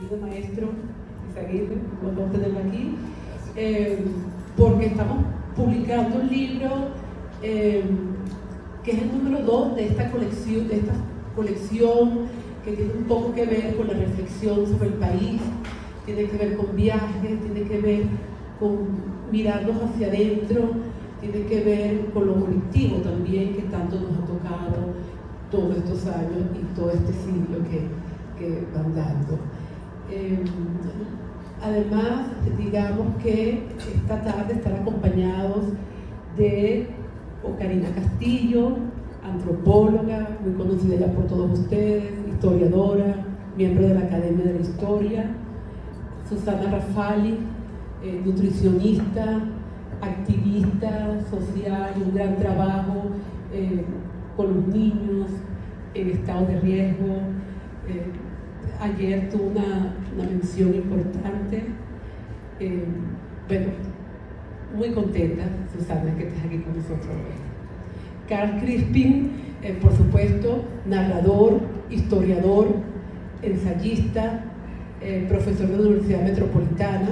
querido maestro Izaguirre, por no tenerlo aquí, porque estamos publicando un libro que es el número 2 de esta colección que tiene un poco que ver con la reflexión sobre el país, tiene que ver con viajes, tiene que ver con mirarnos hacia adentro, tiene que ver con lo colectivo también, que tanto nos ha tocado todos estos años y todo este siglo que van dando. Además, digamos que esta tarde están acompañados de Ocarina Castillo, antropóloga, muy conocida ya por todos ustedes, historiadora, miembro de la Academia de la Historia, Susana Rafali, nutricionista, activista social, un gran trabajo con los niños en estado de riesgo. Ayer tuvo una mención importante. Bueno, muy contenta, Susana, que estés aquí con nosotros hoy. Carl Crispin, por supuesto, narrador, historiador, ensayista, profesor de la Universidad Metropolitana,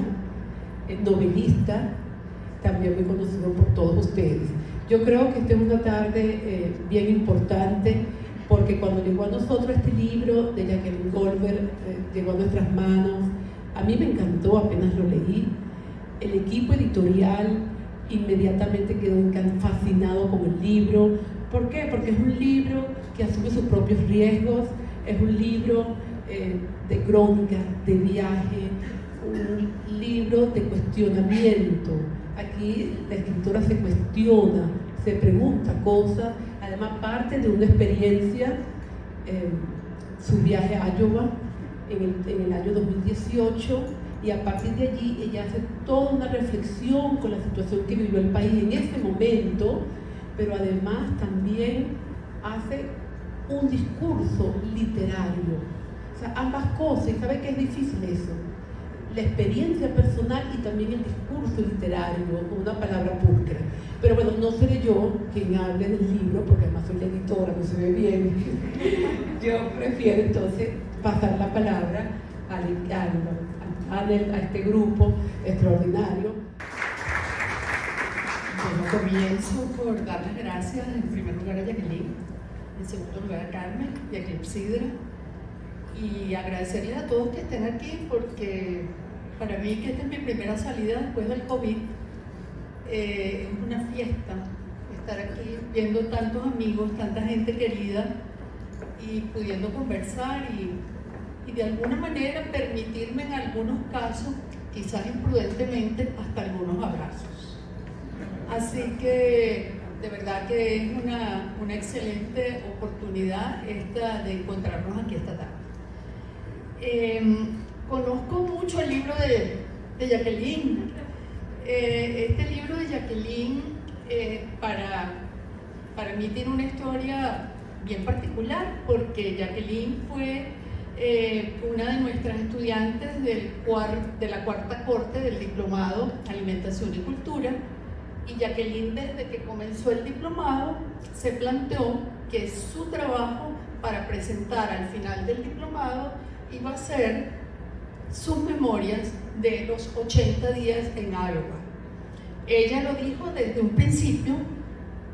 novelista, también muy conocido por todos ustedes. Yo creo que esta es una tarde bien importante, porque cuando llegó a nosotros este libro de Jacqueline Goldberg, llegó a nuestras manos, a mí me encantó, apenas lo leí. El equipo editorial inmediatamente quedó fascinado con el libro. ¿Por qué? Porque es un libro que asume sus propios riesgos, es un libro de crónica, de viaje, un libro de cuestionamiento. Aquí la escritora se cuestiona, se pregunta cosas, además parte de una experiencia, su viaje a Iowa en el año 2018, y a partir de allí ella hace toda una reflexión con la situación que vivió el país en ese momento, pero además también hace un discurso literario. O sea, ambas cosas, y sabe que es difícil eso, la experiencia personal y también el discurso literario, con una palabra pulcra. Pero bueno, no seré yo quien hable del libro, porque además soy la editora, no se ve bien. Yo prefiero entonces pasar la palabra a este grupo extraordinario. Bueno, comienzo por dar las gracias en primer lugar a Jacqueline, en segundo lugar a Carmen y a Clepsidra, y agradecerles a todos que estén aquí, porque para mí, que esta es mi primera salida después del COVID, es una fiesta estar aquí viendo tantos amigos, tanta gente querida, y pudiendo conversar y de alguna manera permitirme en algunos casos, quizás imprudentemente, hasta algunos abrazos. Así que de verdad que es una excelente oportunidad esta de encontrarnos aquí esta tarde. Conozco mucho el libro de Jacqueline. Este libro de Jacqueline para mí tiene una historia bien particular, porque Jacqueline fue una de nuestras estudiantes de la cuarta corte del diplomado Alimentación y Cultura, y Jacqueline, desde que comenzó el diplomado, se planteó que su trabajo para presentar al final del diplomado iba a ser sus memorias de los 80 días en Iowa. Ella lo dijo desde un principio,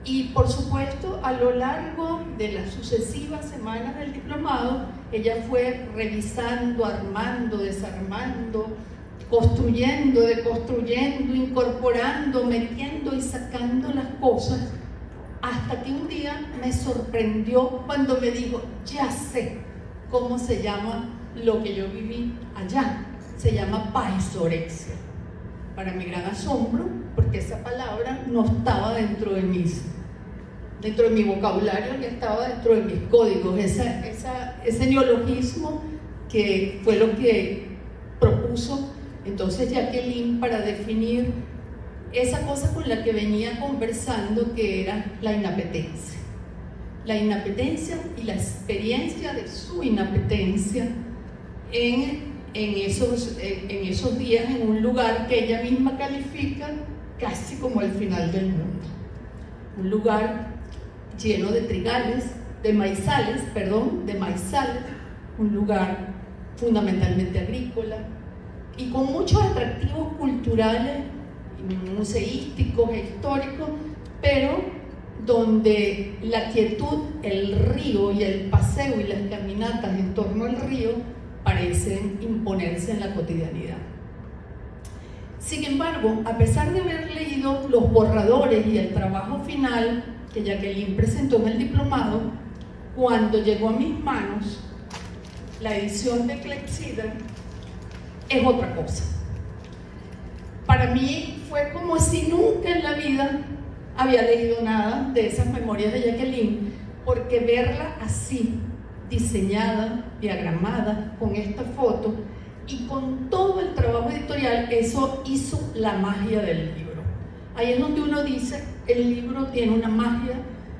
y por supuesto a lo largo de las sucesivas semanas del diplomado ella fue revisando, armando, desarmando, construyendo, deconstruyendo, incorporando, metiendo y sacando las cosas, hasta que un día me sorprendió cuando me dijo: ya sé cómo se llama lo que yo viví allá, se llama paisorexia. Para mi gran asombro, porque esa palabra no estaba dentro de mi vocabulario, ni estaba dentro de mis códigos, ese neologismo que fue lo que propuso entonces Jacqueline para definir esa cosa con la que venía conversando, que era la inapetencia. La inapetencia y la experiencia de su inapetencia en esos días, en un lugar que ella misma califica casi como el final del mundo. Un lugar lleno de trigales, de maizales, un lugar fundamentalmente agrícola, y con muchos atractivos culturales, museísticos e históricos, pero donde la quietud, el río y el paseo y las caminatas en torno al río parecen imponerse en la cotidianidad. Sin embargo, a pesar de haber leído los borradores y el trabajo final que Jacqueline presentó en el diplomado, cuando llegó a mis manos la edición de Clepsidra, es otra cosa. Para mí fue como si nunca en la vida había leído nada de esas memorias de Jacqueline, porque verla así, diseñada, diagramada, con esta foto y con todo el trabajo editorial, eso hizo la magia del libro. Ahí es donde uno dice, el libro tiene una magia,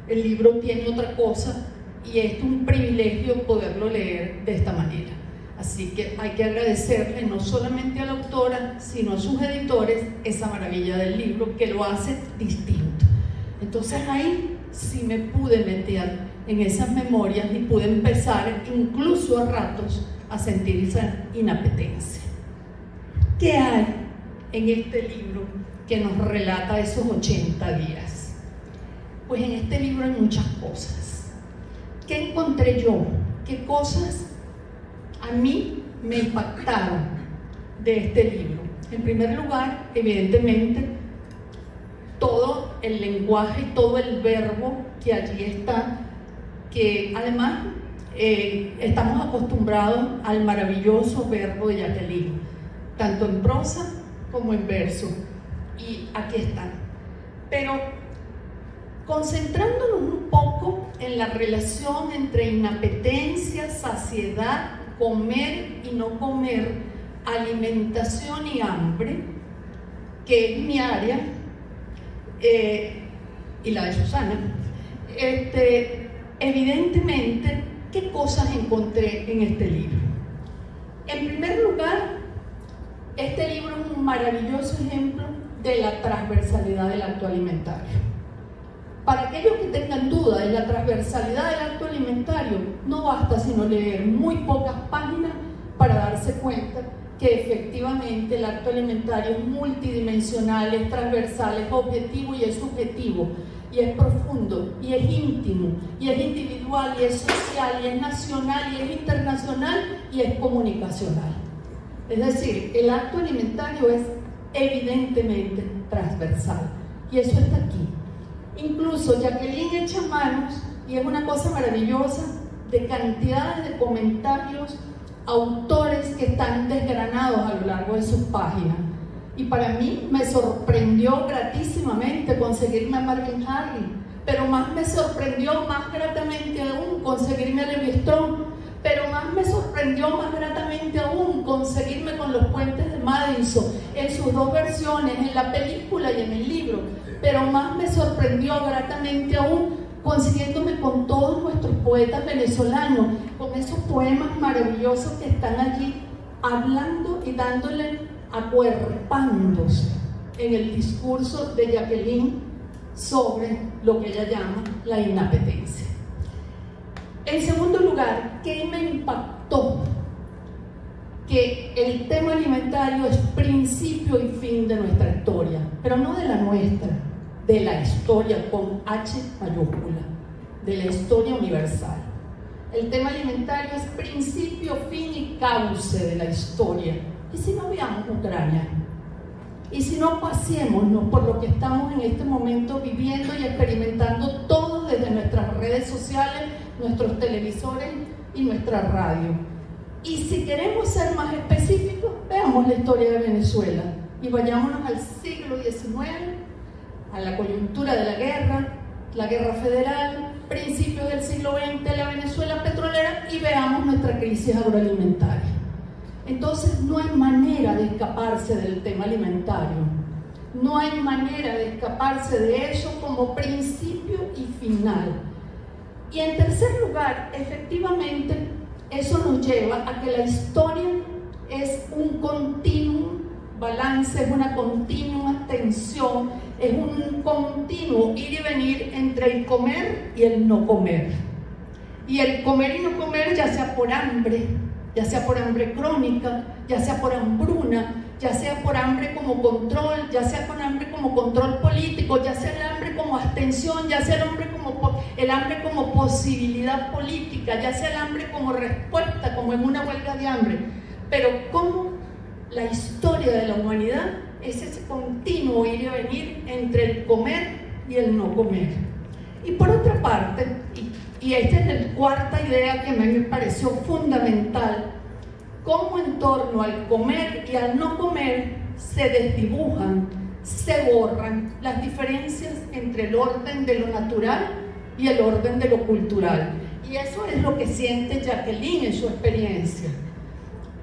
el libro tiene otra cosa, y es un privilegio poderlo leer de esta manera. Así que hay que agradecerle no solamente a la autora, sino a sus editores, esa maravilla del libro que lo hace distinto. Entonces ahí sí me pude meter en esas memorias y pude empezar incluso a ratos a sentir esa inapetencia. ¿Qué hay en este libro que nos relata esos 80 días? Pues en este libro hay muchas cosas. ¿Qué encontré yo? ¿Qué cosas a mí me impactaron de este libro? En primer lugar, evidentemente, todo el lenguaje, todo el verbo que allí está, que además estamos acostumbrados al maravilloso verbo de Jacqueline, tanto en prosa como en verso, y aquí están. Pero concentrándonos un poco en la relación entre inapetencia, saciedad, comer y no comer, alimentación y hambre, que es mi área, y la de Susana, evidentemente, ¿qué cosas encontré en este libro? En primer lugar, este libro es un maravilloso ejemplo de la transversalidad del acto alimentario. Para aquellos que tengan duda de la transversalidad del acto alimentario, no basta sino leer muy pocas páginas para darse cuenta que efectivamente el acto alimentario es multidimensional, es transversal, es objetivo y es subjetivo, y es profundo, y es íntimo, y es individual, y es social, y es nacional, y es internacional, y es comunicacional. Es decir, el acto alimentario es evidentemente transversal, y eso está aquí. Incluso Jacqueline echa manos, y es una cosa maravillosa, de cantidades de comentarios, autores que están desgranados a lo largo de sus páginas. Y para mí me sorprendió gratísimamente conseguirme a Marvin Harris, pero más me sorprendió, más gratamente aún, conseguirme a Levi Strauss, pero más me sorprendió, más gratamente aún, conseguirme con Los Puentes de Madison, en sus dos versiones, en la película y en el libro, pero más me sorprendió gratamente aún consiguiéndome con todos nuestros poetas venezolanos, con esos poemas maravillosos que están allí hablando y dándole, acuerpándose en el discurso de Jacqueline sobre lo que ella llama la inapetencia. En segundo lugar, ¿qué me impactó? Que el tema alimentario es principio y fin de nuestra historia, pero no de la nuestra, de la historia con H mayúscula, de la historia universal. El tema alimentario es principio, fin y cauce de la historia. ¿Y si no veamos Ucrania? ¿Y si no paseémonos por lo que estamos en este momento viviendo y experimentando todos desde nuestras redes sociales, nuestros televisores y nuestra radio? Y si queremos ser más específicos, veamos la historia de Venezuela y vayámonos al siglo XIX, a la coyuntura de la guerra federal, principios del siglo XX, la Venezuela petrolera, y veamos nuestra crisis agroalimentaria. Entonces no hay manera de escaparse del tema alimentario, no hay manera de escaparse de eso como principio y final. Y en tercer lugar, efectivamente, eso nos lleva a que la historia es un continuo balance, es una continua tensión, es un continuo ir y venir entre el comer y el no comer. Y el comer y no comer, ya sea por hambre, ya sea por hambre crónica, ya sea por hambruna, ya sea por hambre como control, ya sea con hambre como control político, ya sea el hambre como abstención, ya sea el hambre como posibilidad política, ya sea el hambre como respuesta, como en una huelga de hambre. Pero cómo la historia de la humanidad es ese continuo ir y venir entre el comer y el no comer. Y por otra parte, y esta es la cuarta idea que me pareció fundamental, cómo en torno al comer y al no comer se desdibujan, se borran las diferencias entre el orden de lo natural y el orden de lo cultural. Y eso es lo que siente Jacqueline en su experiencia,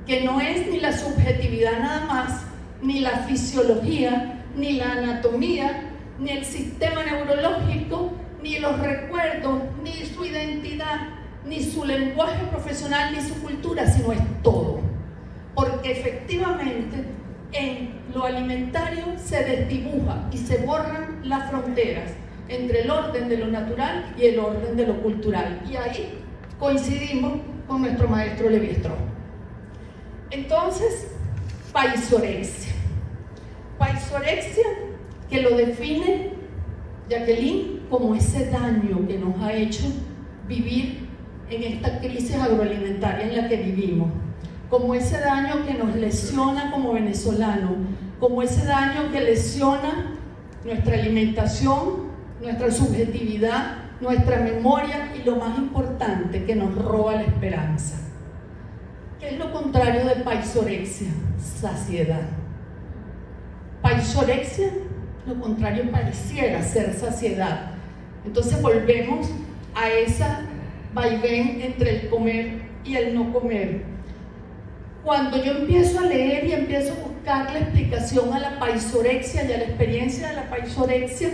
que no es ni la subjetividad nada más, ni la fisiología, ni la anatomía, ni el sistema neurológico, ni los recuerdos, ni su identidad, ni su lenguaje profesional, ni su cultura, sino es todo. Porque efectivamente en lo alimentario se desdibuja y se borran las fronteras entre el orden de lo natural y el orden de lo cultural. Y ahí coincidimos con nuestro maestro Lévi-Strauss. Entonces, paisorexia. Paisorexia que lo define Jacqueline como ese daño que nos ha hecho vivir en esta crisis agroalimentaria en la que vivimos, como ese daño que nos lesiona como venezolanos, como ese daño que lesiona nuestra alimentación, nuestra subjetividad, nuestra memoria y lo más importante, que nos roba la esperanza. ¿Qué es lo contrario de paisorexia? Saciedad. Paisorexia, lo contrario pareciera ser saciedad. Entonces volvemos a esa vaivén entre el comer y el no comer. Cuando yo empiezo a leer y empiezo a buscar la explicación a la paisorexia y a la experiencia de la paisorexia,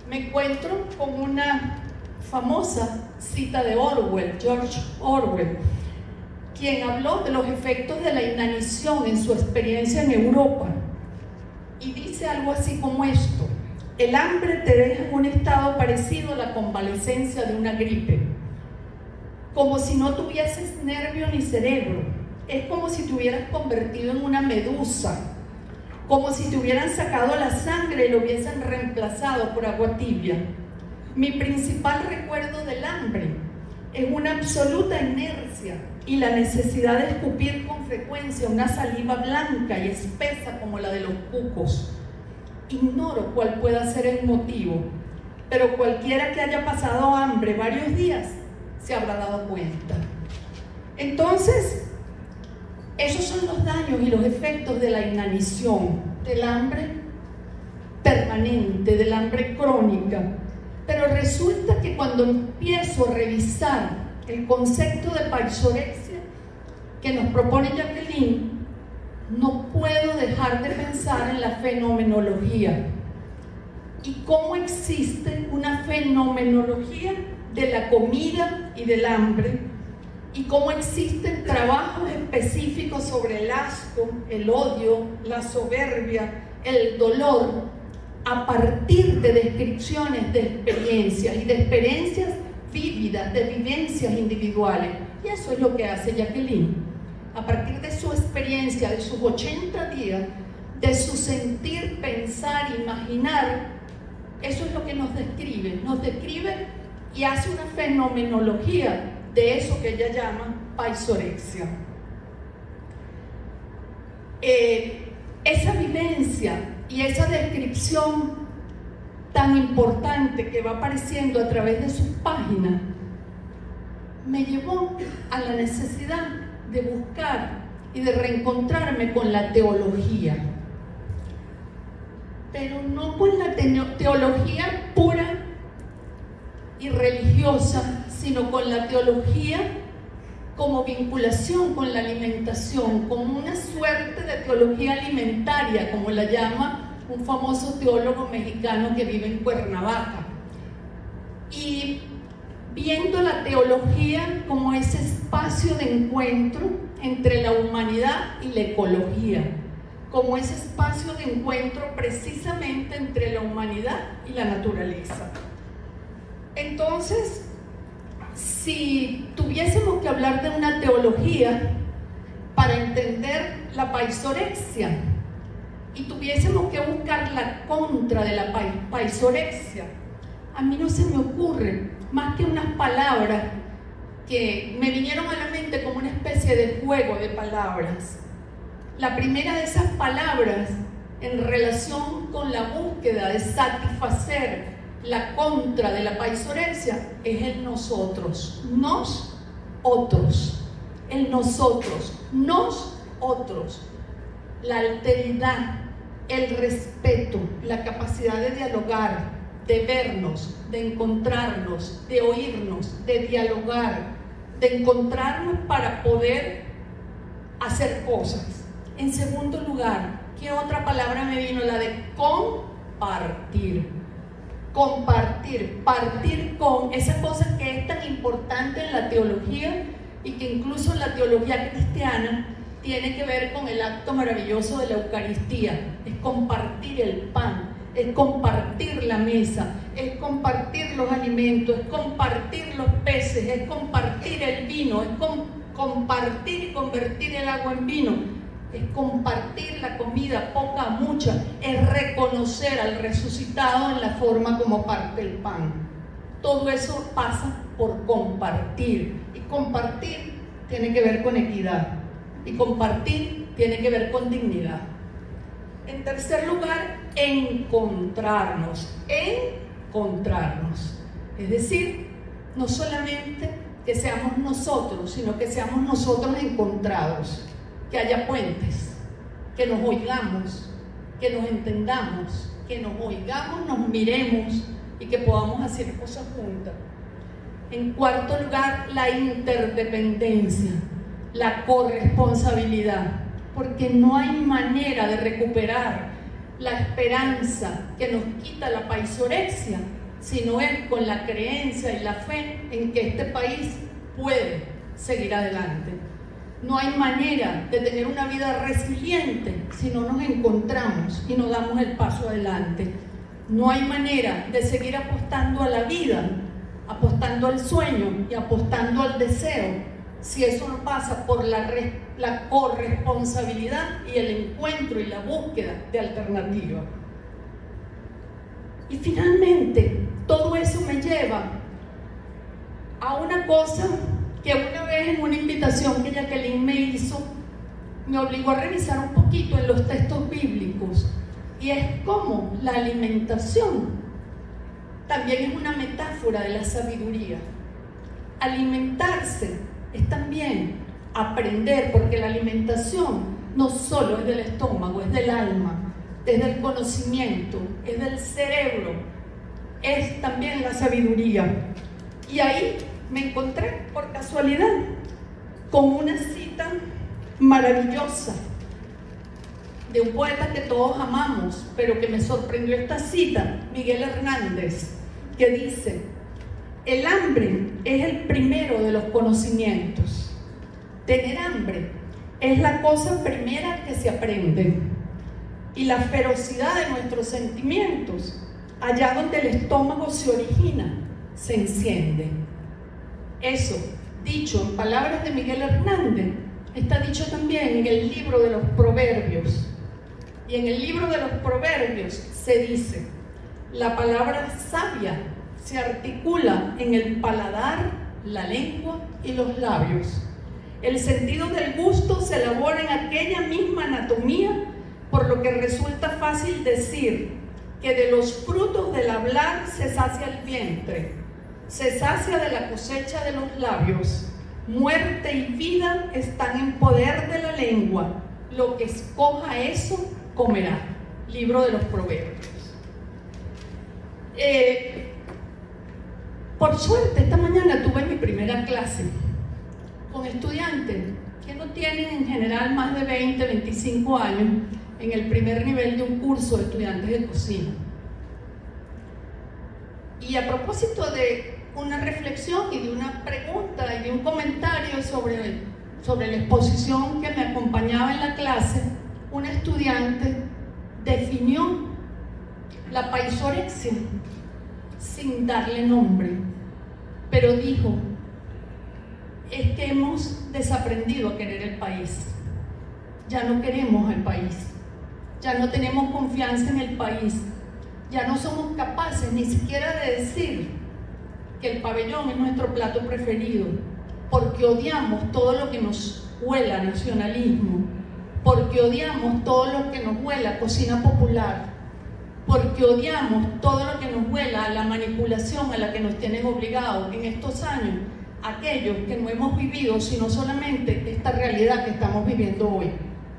me encuentro con una famosa cita de Orwell, George Orwell, quien habló de los efectos de la inanición en su experiencia en Europa. Y dice algo así como esto: el hambre te deja en un estado parecido a la convalecencia de una gripe, como si no tuvieses nervio ni cerebro. Es como si te hubieras convertido en una medusa, como si te hubieran sacado la sangre y lo hubiesen reemplazado por agua tibia. Mi principal recuerdo del hambre es una absoluta inercia y la necesidad de escupir con frecuencia una saliva blanca y espesa como la de los cucos. Ignoro cuál pueda ser el motivo, pero cualquiera que haya pasado hambre varios días se habrá dado cuenta. Entonces, esos son los daños y los efectos de la inanición, del hambre permanente, del hambre crónica. Pero resulta que cuando empiezo a revisar el concepto de paisorexia que nos propone Jacqueline, no puedo dejar de pensar en la fenomenología y cómo existe una fenomenología de la comida y del hambre, y cómo existen trabajos específicos sobre el asco, el odio, la soberbia, el dolor, a partir de descripciones de experiencias y de experiencias vívidas, de vivencias individuales. Y eso es lo que hace Jacqueline. A partir de su experiencia, de sus 80 días, de su sentir, pensar, imaginar, eso es lo que nos describe y hace una fenomenología de eso que ella llama paisorexia. Esa vivencia y esa descripción tan importante que va apareciendo a través de sus páginas me llevó a la necesidad de buscar y de reencontrarme con la teología, pero no con la teología pura y religiosa, sino con la teología como vinculación con la alimentación, como una suerte de teología alimentaria, como la llama un famoso teólogo mexicano que vive en Cuernavaca. Y viendo la teología como ese espacio de encuentro entre la humanidad y la ecología, como ese espacio de encuentro precisamente entre la humanidad y la naturaleza. Entonces, si tuviésemos que hablar de una teología, para entender la paisorexia y tuviésemos que buscar la contra de la paisorexia, a mí no se me ocurre más que unas palabras que me vinieron a la mente como una especie de juego de palabras. La primera de esas palabras, en relación con la búsqueda de satisfacer la contra de la paisorexia, es el nosotros. Nosotros. El nosotros. Nosotros. La alteridad, el respeto, la capacidad de dialogar, de vernos, de encontrarnos, de oírnos, de dialogar, de encontrarnos para poder hacer cosas. En segundo lugar, ¿qué otra palabra me vino? La de compartir. Compartir, partir con esa cosa que es tan importante en la teología y que incluso en la teología cristiana tiene que ver con el acto maravilloso de la Eucaristía. Es compartir el pan, es compartir la mesa, es compartir los alimentos, es compartir los peces, es compartir el vino, es compartir y convertir el agua en vino, es compartir la comida, poca, mucha, es reconocer al resucitado en la forma como parte el pan. Todo eso pasa por compartir, y compartir tiene que ver con equidad, y compartir tiene que ver con dignidad. En tercer lugar, encontrarnos. Es decir, no solamente que seamos nosotros, sino que seamos nosotros encontrados, que haya puentes, que nos oigamos, que nos entendamos, que nos oigamos, nos miremos y que podamos hacer cosas juntas. En cuarto lugar, la interdependencia, la corresponsabilidad, porque no hay manera de recuperar la esperanza que nos quita la paisorexia, sino es con la creencia y la fe en que este país puede seguir adelante. No hay manera de tener una vida resiliente si no nos encontramos y no damos el paso adelante. No hay manera de seguir apostando a la vida, apostando al sueño y apostando al deseo, si eso no pasa por la corresponsabilidad y el encuentro y la búsqueda de alternativas. Y finalmente, todo eso me lleva a una cosa que una vez en una invitación que Jacqueline me hizo, me obligó a revisar un poquito en los textos bíblicos, y es como la alimentación también es una metáfora de la sabiduría. Alimentarse es también aprender, porque la alimentación no solo es del estómago, es del alma, es del conocimiento, es del cerebro, es también la sabiduría. Y ahí me encontré por casualidad con una cita maravillosa de un poeta que todos amamos, pero que me sorprendió esta cita, Miguel Hernández, que dice: el hambre es el primero de los conocimientos. Tener hambre es la cosa primera que se aprende. Y la ferocidad de nuestros sentimientos, allá donde el estómago se origina, se enciende. Eso, dicho en palabras de Miguel Hernández, está dicho también en el libro de los Proverbios. Y en el libro de los Proverbios se dice: la palabra sabia se articula en el paladar, la lengua y los labios. El sentido del gusto se elabora en aquella misma anatomía, por lo que resulta fácil decir que de los frutos del hablar se sacia el vientre, se sacia de la cosecha de los labios. Muerte y vida están en poder de la lengua, lo que escoja eso comerá. Libro de los Proverbios. Por suerte, esta mañana tuve mi primera clase con estudiantes que no tienen en general más de 20, 25 años, en el primer nivel de un curso de estudiantes de cocina. Y a propósito de una reflexión y de una pregunta y de un comentario sobre la exposición que me acompañaba en la clase, una estudiante definió la paisorexia sin darle nombre, pero dijo: es que hemos desaprendido a querer el país. ya no queremos al país, ya no tenemos confianza en el país, ya no somos capaces ni siquiera de decir que el pabellón es nuestro plato preferido, porque odiamos todo lo que nos huela a nacionalismo, porque odiamos todo lo que nos huela a cocina popular, porque odiamos todo lo que nos huela a la manipulación a la que nos tienen obligados en estos años aquellos que no hemos vivido, sino solamente esta realidad que estamos viviendo hoy,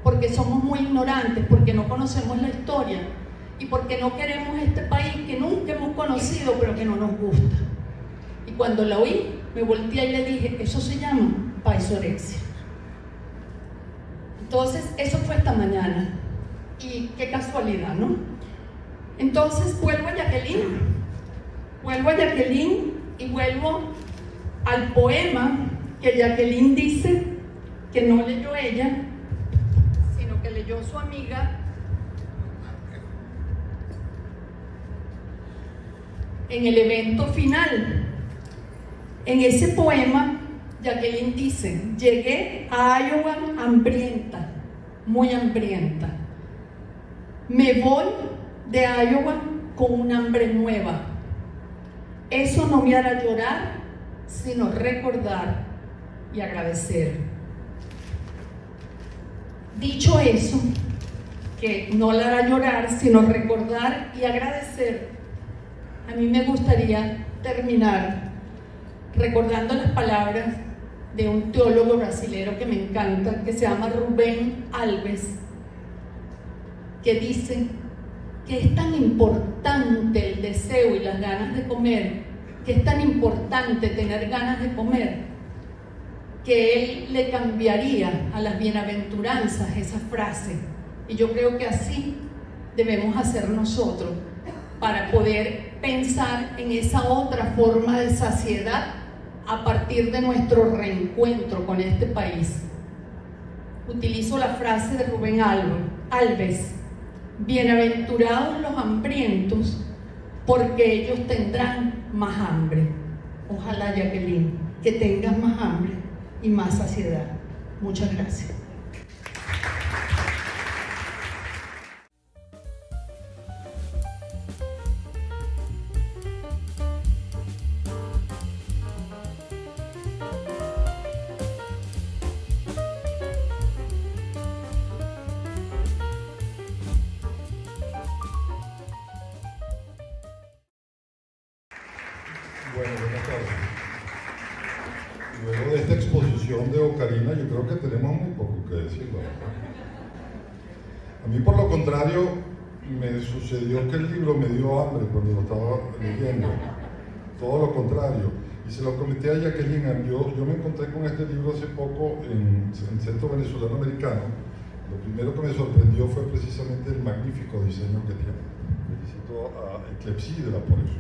porque somos muy ignorantes, porque no conocemos la historia y porque no queremos este país que nunca hemos conocido pero que no nos gusta. Y cuando la oí, me volteé y le dije, eso se llama paisorexia. Entonces, eso fue esta mañana. Y qué casualidad, ¿no? Entonces, vuelvo a Jacqueline y vuelvo al poema que Jacqueline dice que no leyó ella, sino que leyó su amiga en el evento final. En ese poema, Jacqueline dice, llegué a Iowa hambrienta, muy hambrienta. Me voy de Iowa con un hambre nueva. Eso no me hará llorar, sino recordar y agradecer. Dicho eso, que no la hará llorar, sino recordar y agradecer, a mí me gustaría terminar recordando las palabras de un teólogo brasilero que me encanta, que se llama Rubén Alves, que dice que es tan importante el deseo y las ganas de comer, que es tan importante tener ganas de comer, que él le cambiaría a las bienaventuranzas esa frase. Y yo creo que así debemos hacer nosotros para poder pensar en esa otra forma de saciedad a partir de nuestro reencuentro con este país. Utilizo la frase de Rubén Alves: bienaventurados los hambrientos, porque ellos tendrán más hambre. Ojalá, Jacqueline, que tengas más hambre y más saciedad. Muchas gracias. Bueno, buenas tardes. Luego de esta exposición de Ocarina, yo creo que tenemos muy poco que decir, ¿verdad? A mí, por lo contrario, me sucedió que el libro me dio hambre cuando lo estaba leyendo. Todo lo contrario. Y se lo comenté a Jacqueline. Yo me encontré con este libro hace poco en el Centro Venezolano Americano. Lo primero que me sorprendió fue precisamente el magnífico diseño que tiene. Felicito a Clepsidra por eso.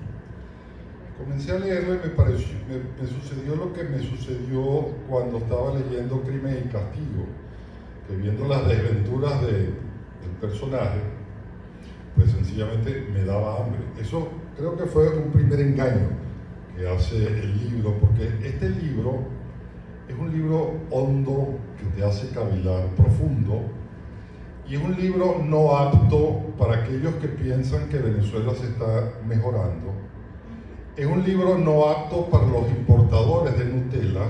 Comencé a leerlo y me sucedió lo que me sucedió cuando estaba leyendo Crimen y Castigo, que viendo las desventuras del personaje, pues sencillamente me daba hambre. Eso creo que fue un primer engaño que hace el libro, porque este libro es un libro hondo que te hace cavilar, profundo, y es un libro no apto para aquellos que piensan que Venezuela se está mejorando. Es un libro no apto para los importadores de Nutella.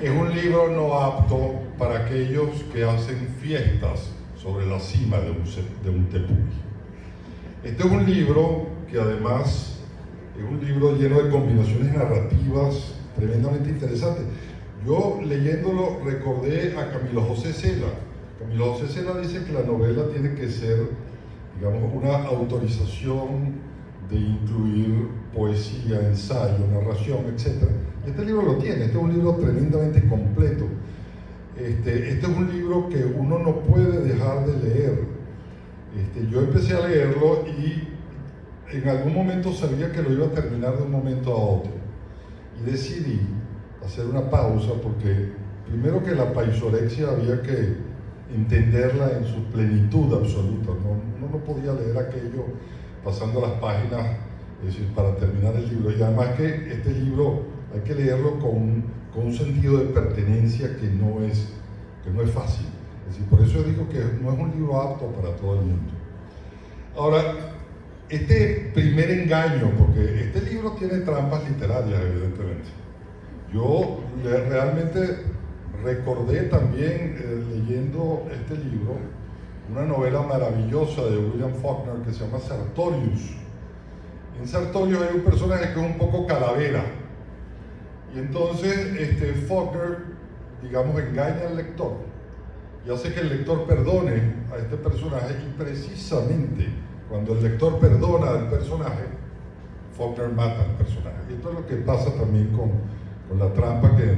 Es un libro no apto para aquellos que hacen fiestas sobre la cima de un tepuy. Este es un libro que además es un libro lleno de combinaciones narrativas tremendamente interesantes. Yo leyéndolo recordé a Camilo José Cela. Camilo José Cela dice que la novela tiene que ser, digamos, una autorización de incluir poesía, ensayo, narración, etc. Este libro lo tiene. Este es un libro tremendamente completo. Este es un libro que uno no puede dejar de leer. Yo empecé a leerlo y en algún momento sabía que lo iba a terminar de un momento a otro. Y decidí hacer una pausa porque, primero, que la paisorexia había que entenderla en su plenitud absoluta. Uno no podía leer aquello pasando las páginas, es decir, para terminar el libro. Y además que este libro hay que leerlo con un sentido de pertenencia que no es fácil. Es Es decir, por eso digo que no es un libro apto para todo el mundo. Ahora, este primer engaño, porque este libro tiene trampas literarias, evidentemente. Yo realmente recordé también, leyendo este libro, una novela maravillosa de William Faulkner que se llama Sertorius. En Sertorius hay un personaje que es un poco calavera. Y entonces Faulkner, digamos, engaña al lector y hace que el lector perdone a este personaje, y precisamente cuando el lector perdona al personaje, Faulkner mata al personaje. Y esto es lo que pasa también con la trampa que,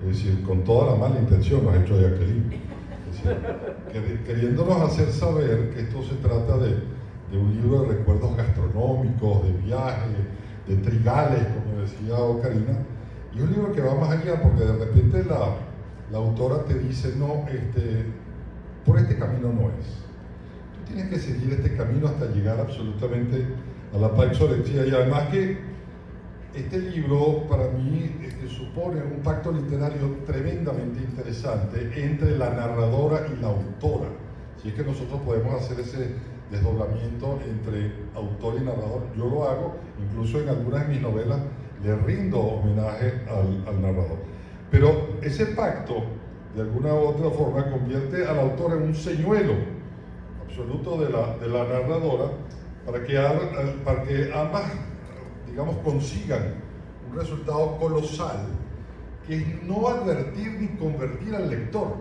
es decir, con toda la mala intención lo ha hecho Jacqueline. Es decir, queriéndonos hacer saber que esto se trata de un libro de recuerdos gastronómicos, de viajes, de trigales, como decía Ocarina, y un libro que va más allá, porque de repente la autora te dice, no, por este camino no es. Tú tienes que seguir este camino hasta llegar absolutamente a la paixorexia, y además que este libro para mí supone un pacto literario tremendamente interesante entre la narradora y la autora. Si es que nosotros podemos hacer ese desdoblamiento entre autor y narrador, yo lo hago, incluso en algunas de mis novelas le rindo homenaje al narrador. Pero ese pacto, de alguna u otra forma, convierte al autor en un señuelo absoluto de la narradora para que ambas, digamos, consigan un resultado colosal, que es no advertir ni convertir al lector,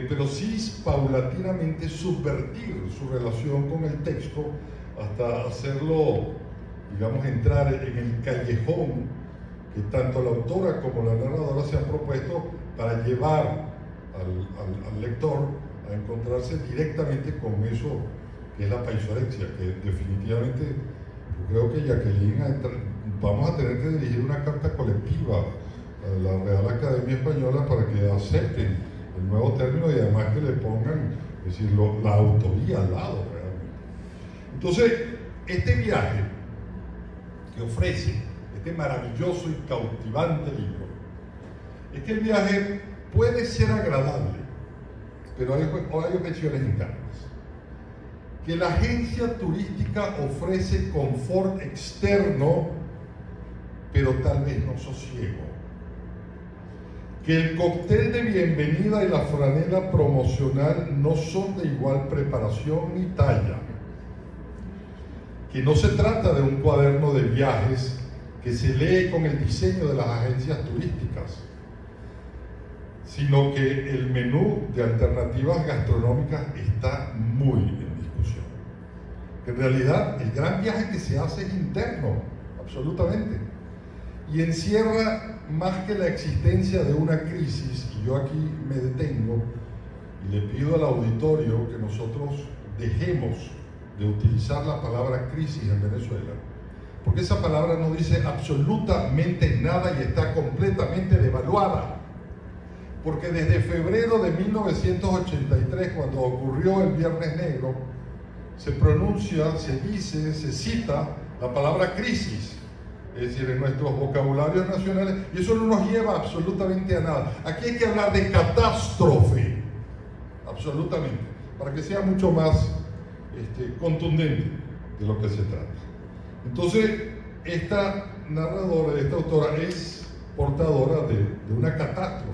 pero sí paulatinamente subvertir su relación con el texto hasta hacerlo, digamos, entrar en el callejón que tanto la autora como la narradora se han propuesto para llevar al lector a encontrarse directamente con eso que es la paixorexia, que definitivamente yo creo que Jacqueline, vamos a tener que dirigir una carta colectiva a la Real Academia Española para que acepten el nuevo término y además que le pongan, es decir, la autoría al lado realmente. Entonces, este viaje que ofrece este maravilloso y cautivante libro es que el viaje puede ser agradable, pero hay objeciones internas. Que la agencia turística ofrece confort externo, pero tal vez no sosiego. Que el cóctel de bienvenida y la franela promocional no son de igual preparación ni talla. Que no se trata de un cuaderno de viajes que se lee con el diseño de las agencias turísticas, sino que el menú de alternativas gastronómicas está muy en discusión. En realidad, el gran viaje que se hace es interno, absolutamente, y encierra más que la existencia de una crisis, y yo aquí me detengo y le pido al auditorio que nosotros dejemos de utilizar la palabra crisis en Venezuela, porque esa palabra no dice absolutamente nada y está completamente devaluada. Porque desde febrero de 1983, cuando ocurrió el Viernes Negro, se pronuncia, se dice, se cita la palabra crisis, es decir, en nuestros vocabularios nacionales, y eso no nos lleva absolutamente a nada. Aquí hay que hablar de catástrofe, absolutamente, para que sea mucho más contundente de lo que se trata. Entonces, esta narradora, esta autora, es portadora de una catástrofe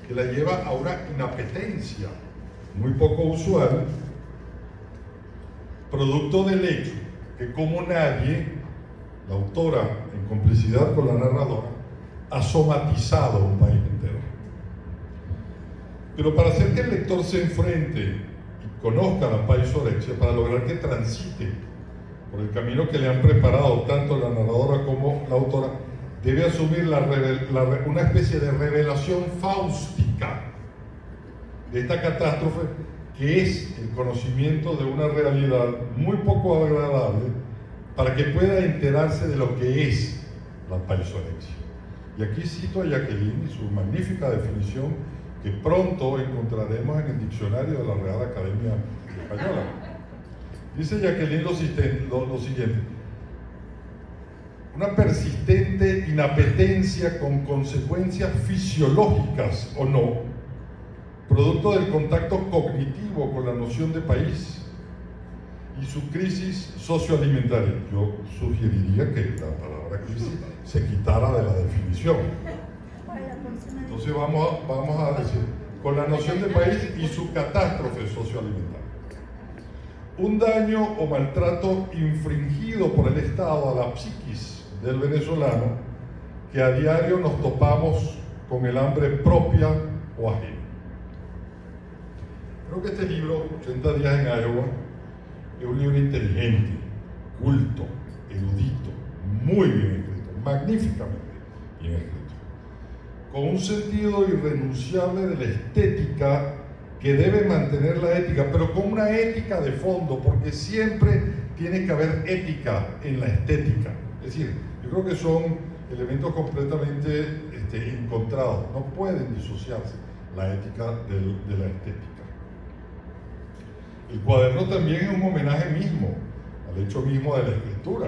que la lleva a una inapetencia muy poco usual, producto del hecho que, como nadie, la autora, en complicidad con la narradora, ha somatizado un país entero. Pero para hacer que el lector se enfrente y conozca la paixorexia, para lograr que transite por el camino que le han preparado tanto la narradora como la autora, debe asumir una especie de revelación fáustica de esta catástrofe, que es el conocimiento de una realidad muy poco agradable, para que pueda enterarse de lo que es la paixorexia. Y aquí cito a Jacqueline y su magnífica definición, que pronto encontraremos en el diccionario de la Real Academia Española. Dice Jacqueline lo siguiente: una persistente inapetencia con consecuencias fisiológicas o no, producto del contacto cognitivo con la noción de país y su crisis socioalimentaria. Yo sugeriría que la palabra crisis se quitara de la definición. Entonces vamos a decir, con la noción de país y su catástrofe socioalimentaria. Un daño o maltrato infringido por el Estado a la psiquis del venezolano, que a diario nos topamos con el hambre propia o ajena. Creo que este libro, 80 días en Iowa, es un libro inteligente, culto, erudito, muy bien escrito, magníficamente bien escrito, con un sentido irrenunciable de la estética que debe mantener la ética, pero con una ética de fondo, porque siempre tiene que haber ética en la estética. Es decir, yo creo que son elementos completamente encontrados, no pueden disociarse la ética de la estética. El cuaderno también es un homenaje mismo al hecho mismo de la escritura.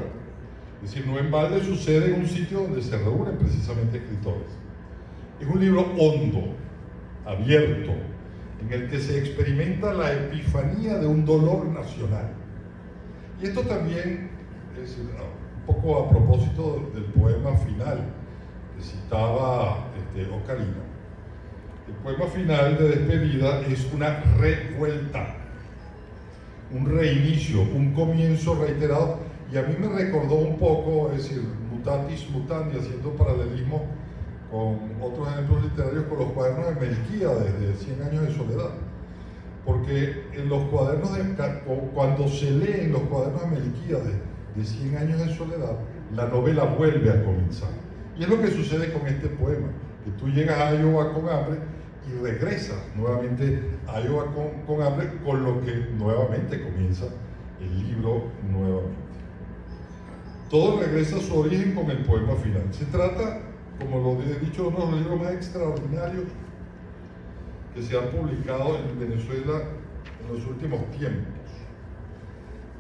Es decir, no en balde sucede en un sitio donde se reúnen precisamente escritores. Es un libro hondo, abierto, en el que se experimenta la epifanía de un dolor nacional. Y esto también es un poco a propósito del poema final que citaba Ocarina. El poema final de despedida es una revuelta, un reinicio, un comienzo reiterado, y a mí me recordó un poco, es decir, mutatis mutandi, haciendo paralelismo con otros ejemplos literarios, con los cuadernos de Melquíades de 100 años de soledad, porque en los cuadernos cuando se leen los cuadernos de Melquíades de 100 años de soledad, la novela vuelve a comenzar, y es lo que sucede con este poema, que tú llegas a Iowa con hambre y regresas nuevamente a Iowa con hambre, con lo que nuevamente comienza el libro nuevamente. Todo regresa a su origen con el poema final. Se trata, como lo he dicho, uno de los libros más extraordinarios que se han publicado en Venezuela en los últimos tiempos.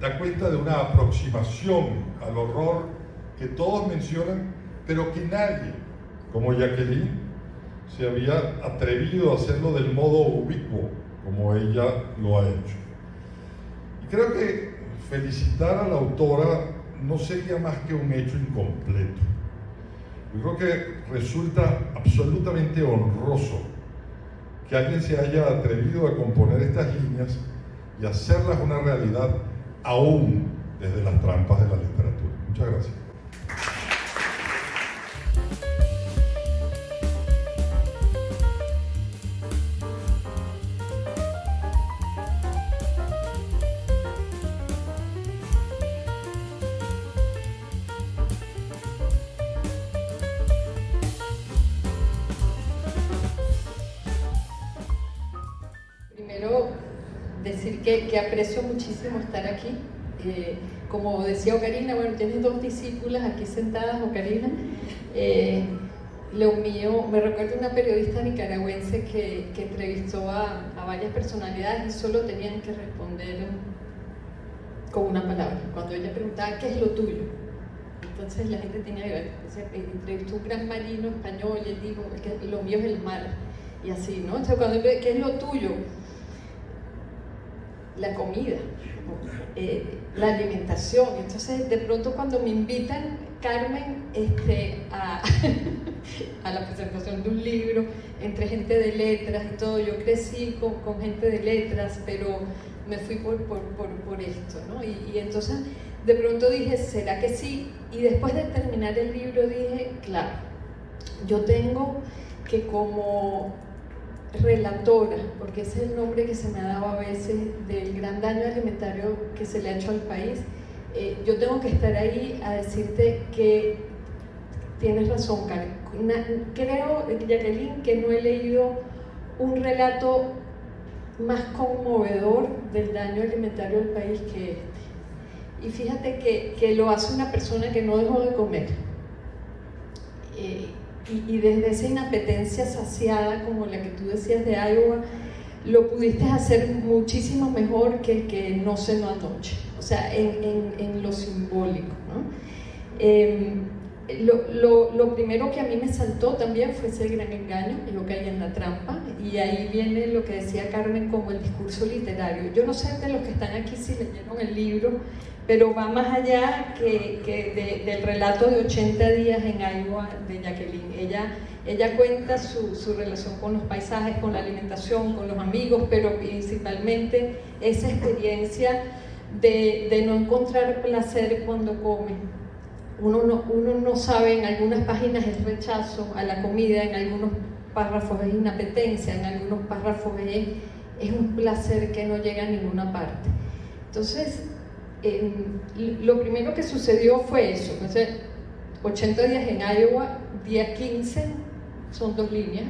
Da cuenta de una aproximación al horror que todos mencionan, pero que nadie, como Jacqueline, se había atrevido a hacerlo del modo ubicuo, como ella lo ha hecho. Y creo que felicitar a la autora no sería más que un hecho incompleto. Yo creo que resulta absolutamente honroso que alguien se haya atrevido a componer estas líneas y hacerlas una realidad aún desde las trampas de la literatura. Muchas gracias. Decir que aprecio muchísimo estar aquí. Como decía Ocarina, bueno, tienes dos discípulas aquí sentadas, Ocarina. Lo mío, me recuerdo una periodista nicaragüense que entrevistó a varias personalidades y solo tenían que responder con una palabra. Cuando ella preguntaba, ¿qué es lo tuyo? Entonces la gente tenía que entrevistó a un gran marino español y él dijo, que lo mío es el mar. Y así, ¿no? Entonces, cuando ¿qué es lo tuyo? La comida, la alimentación. Entonces, de pronto cuando me invitan, Carmen, a la presentación de un libro, entre gente de letras y todo, yo crecí con gente de letras, pero me fui por esto, ¿no? Y entonces, de pronto dije, ¿será que sí? Y después de terminar el libro dije, claro, yo tengo que como relatora, porque ese es el nombre que se me ha dado a veces del gran daño alimentario que se le ha hecho al país, yo tengo que estar ahí a decirte que tienes razón, Karen. Creo, Jacqueline, que no he leído un relato más conmovedor del daño alimentario del país que este. Y fíjate que lo hace una persona que no dejó de comer. Y desde esa inapetencia saciada, como la que tú decías de Iowa, lo pudiste hacer muchísimo mejor que el que no cenó anoche, o sea, en lo simbólico, ¿no? Lo primero que a mí me saltó también fue ese gran engaño, yo caí en la trampa, y ahí viene lo que decía Carmen como el discurso literario. Yo no sé de los que están aquí si leyeron el libro, pero va más allá del relato de 80 días en Iowa de Jacqueline. Ella cuenta su relación con los paisajes, con la alimentación, con los amigos, pero principalmente esa experiencia de no encontrar placer cuando come. Uno no sabe, en algunas páginas es rechazo a la comida, en algunos párrafos es inapetencia, en algunos párrafos es un placer que no llega a ninguna parte. Entonces, lo primero que sucedió fue eso. Entonces, 80 días en Iowa, día 15, son 2 líneas,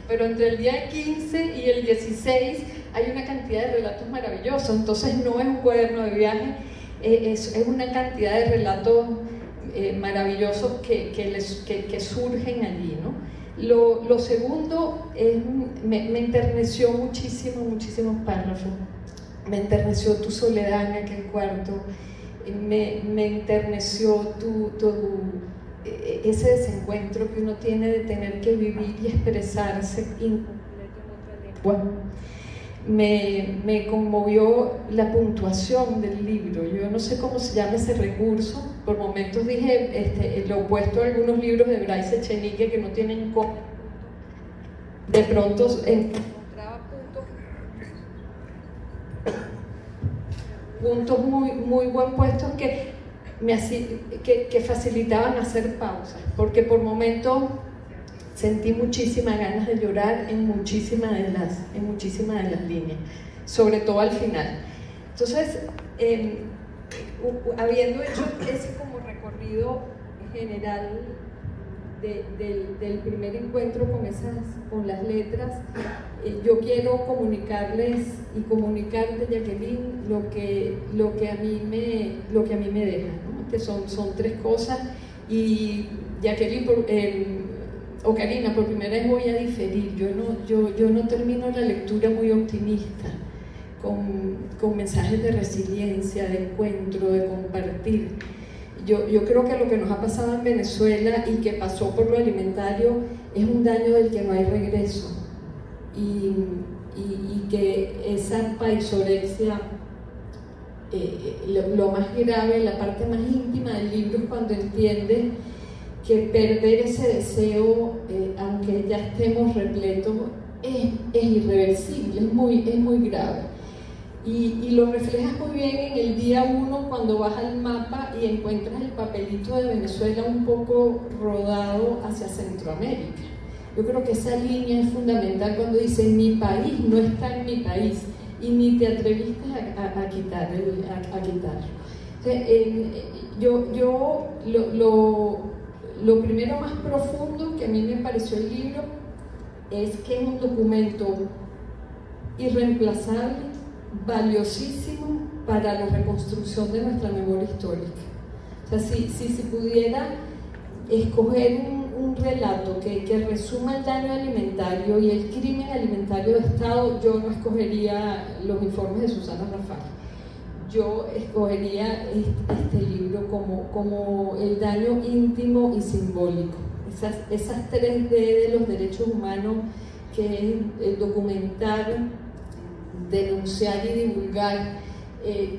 pero entre el día 15 y el 16 hay una cantidad de relatos maravillosos. Entonces no es un cuaderno de viaje, es una cantidad de relatos maravillosos que surgen allí, ¿no? Lo segundo es, me enterneció muchísimos párrafos. Me enterneció tu soledad en aquel cuarto, me enterneció ese desencuentro que uno tiene de tener que vivir y expresarse incompleto en otra lengua. Me conmovió la puntuación del libro. Yo no sé cómo se llama ese recurso. Por momentos dije lo opuesto a algunos libros de Bryce Echenique que no tienen coma. De pronto encontraba puntos muy buen puestos que facilitaban hacer pausas, porque por momentos sentí muchísimas ganas de llorar en muchísimas de las líneas, sobre todo al final. Entonces, habiendo hecho ese como recorrido general del primer encuentro con las letras, yo quiero comunicarles y comunicarte, Jacqueline, lo que a mí me deja, ¿no? Que son 3 cosas. Y Jacqueline o Karina, por primera vez voy a diferir. Yo no termino la lectura muy optimista, con mensajes de resiliencia, de encuentro, de compartir. Yo creo que lo que nos ha pasado en Venezuela y que pasó por lo alimentario es un daño del que no hay regreso, y que esa paisorexia, lo más grave, la parte más íntima del libro es cuando entiende que perder ese deseo, aunque ya estemos repletos, es irreversible, es muy grave. Y lo reflejas muy bien en el día 1 cuando vas al mapa y encuentras el papelito de Venezuela un poco rodado hacia Centroamérica. Yo creo que esa línea es fundamental cuando dice mi país no está en mi país y ni te atreviste a quitarlo. Lo primero más profundo que a mí me pareció el libro es que es un documento irreemplazable, valiosísimo para la reconstrucción de nuestra memoria histórica. O sea, si se pudiera escoger un relato que resuma el daño alimentario y el crimen alimentario de Estado, yo no escogería los informes de Susana Rafal. Yo escogería este libro como el daño íntimo y simbólico. Esas 3D de los derechos humanos, que es el documentar, denunciar y divulgar,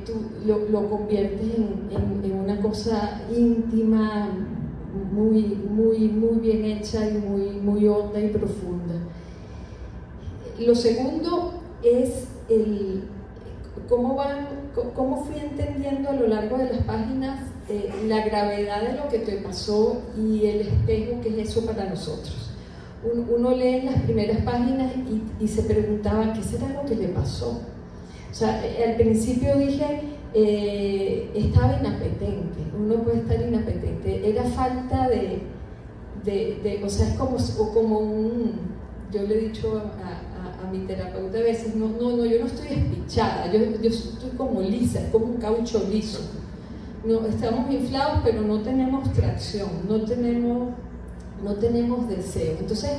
tú lo conviertes en una cosa íntima, muy bien hecha y muy honda y profunda. Lo segundo es cómo fui entendiendo a lo largo de las páginas la gravedad de lo que te pasó y el espejo que es eso para nosotros. Uno lee en las primeras páginas y se preguntaba qué será lo que le pasó. O sea, al principio dije, estaba inapetente. Uno puede estar inapetente. Era falta o sea, es como yo le he dicho a mi terapeuta a veces, no, yo no estoy despichada, yo estoy como lisa, es como un caucho liso. No, estamos inflados, pero no tenemos tracción, no tenemos deseo. Entonces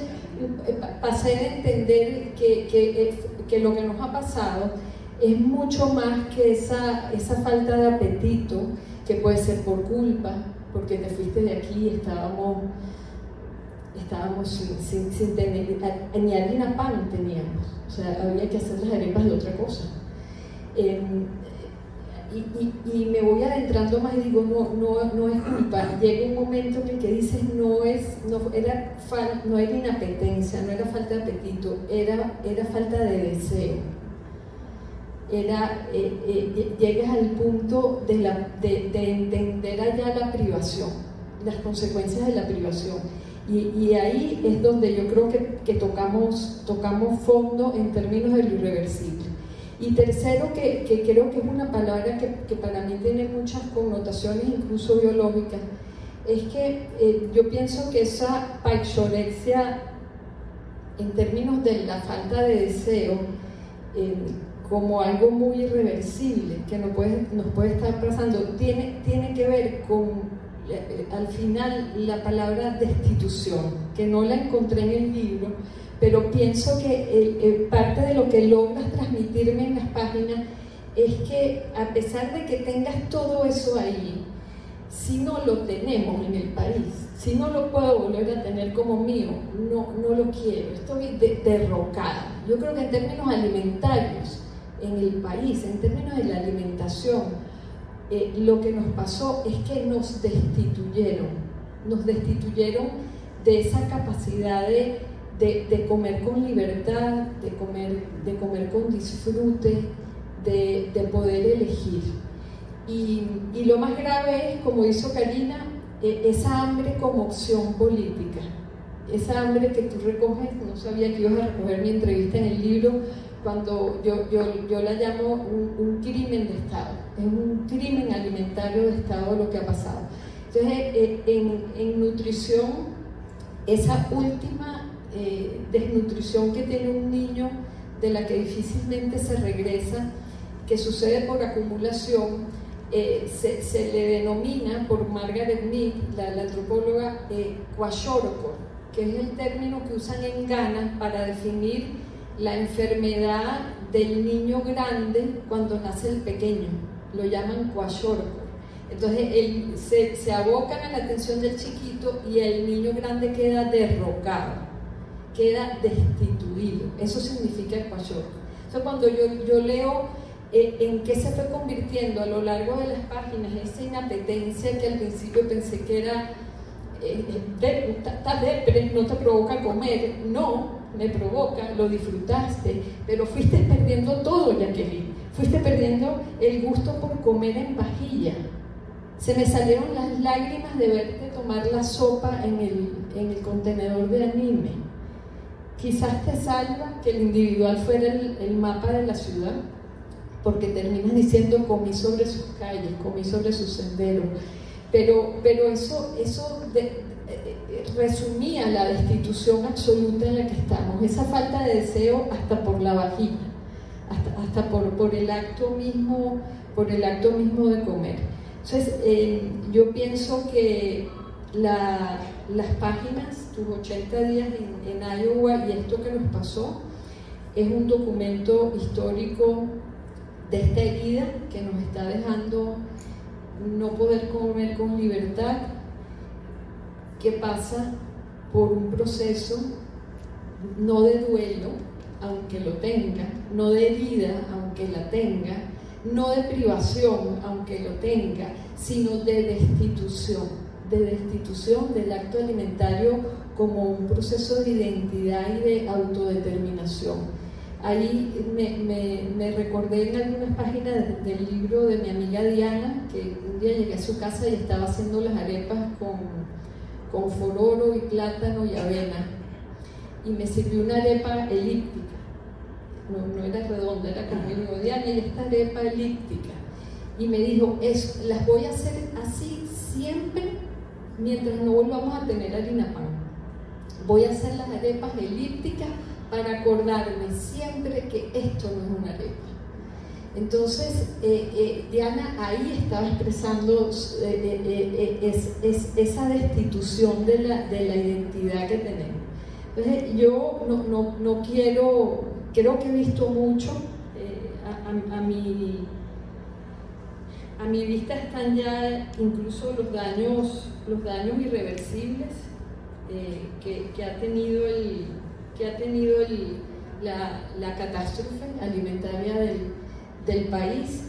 pasé a entender que lo que nos ha pasado es mucho más que esa falta de apetito, que puede ser por culpa, porque te fuiste de aquí, estábamos sin tener, ni harina pan teníamos, o sea, había que hacer las arepas de otra cosa. Y me voy adentrando más y digo, no es culpa. Llega un momento en el que dices, no era inapetencia, no era falta de apetito, era falta de deseo. Llegas al punto de entender allá la privación, las consecuencias de la privación. Y ahí es donde yo creo que tocamos fondo en términos de lo irreversible. Y tercero, que creo que es una palabra que para mí tiene muchas connotaciones, incluso biológicas, es que yo pienso que esa paixorexia, en términos de la falta de deseo, como algo muy irreversible, que nos puede estar pasando, tiene que ver con, al final, la palabra destitución, que no la encontré en el libro, pero pienso que parte de lo que logras transmitirme en las páginas es que, a pesar de que tengas todo eso ahí, si no lo tenemos en el país, si no lo puedo volver a tener como mío, no lo quiero, estoy derrocada. Yo creo que en términos alimentarios, en el país, en términos de la alimentación, lo que nos pasó es que nos destituyeron de esa capacidad de comer con libertad, de comer con disfrute, de poder elegir. Y lo más grave es, como hizo Karina, esa hambre como opción política, esa hambre que tú recoges. No sabía que ibas a recoger mi entrevista en el libro, cuando yo la llamo un crimen de Estado, es un crimen alimentario de Estado lo que ha pasado. Entonces, en nutrición, esa última desnutrición que tiene un niño, de la que difícilmente se regresa, que sucede por acumulación, se le denomina por Margaret Mead, la antropóloga, kwashiorkor, que es el término que usan en Ghana para definir la enfermedad del niño grande cuando nace el pequeño. Lo llaman kwashiorkor. Entonces se abocan a la atención del chiquito y el niño grande queda derrocado, queda destituido. Eso significa el kwashiorkor. Entonces, cuando yo leo en qué se fue convirtiendo a lo largo de las páginas esa inapetencia, que al principio pensé que era estás depre, no te provoca comer. No, me provoca, lo disfrutaste, pero fuiste perdiendo todo, Jacqueline. Fuiste perdiendo el gusto por comer en vajilla. Se me salieron las lágrimas de verte tomar la sopa en el contenedor de anime. Quizás te salva que el individual fuera el mapa de la ciudad, porque terminas diciendo comí sobre sus calles, comí sobre sus senderos, pero eso resumía la destitución absoluta en la que estamos, esa falta de deseo hasta por la vagina, hasta por el acto mismo de comer. Entonces, yo pienso que las páginas, tus 80 días en Iowa y esto que nos pasó, es un documento histórico de esta herida que nos está dejando no poder comer con libertad, que pasa por un proceso no de duelo, aunque lo tenga, no de herida, aunque la tenga, no de privación, aunque lo tenga, sino de destitución del acto alimentario como un proceso de identidad y de autodeterminación. Ahí me recordé en algunas páginas del libro de mi amiga Diana, que un día llegué a su casa y estaba haciendo las arepas con fororo y plátano y avena, y me sirvió una arepa elíptica, no era redonda, era como el digo, Diana, y esta arepa elíptica, y me dijo, las voy a hacer así siempre mientras no volvamos a tener harina pan. Voy a hacer las arepas elípticas para acordarme siempre que esto no es una arepa. Entonces, Diana ahí estaba expresando esa destitución de la identidad que tenemos. Entonces, yo no quiero, creo que he visto mucho, a mi vista están ya incluso los daños irreversibles, que ha tenido la catástrofe alimentaria del país.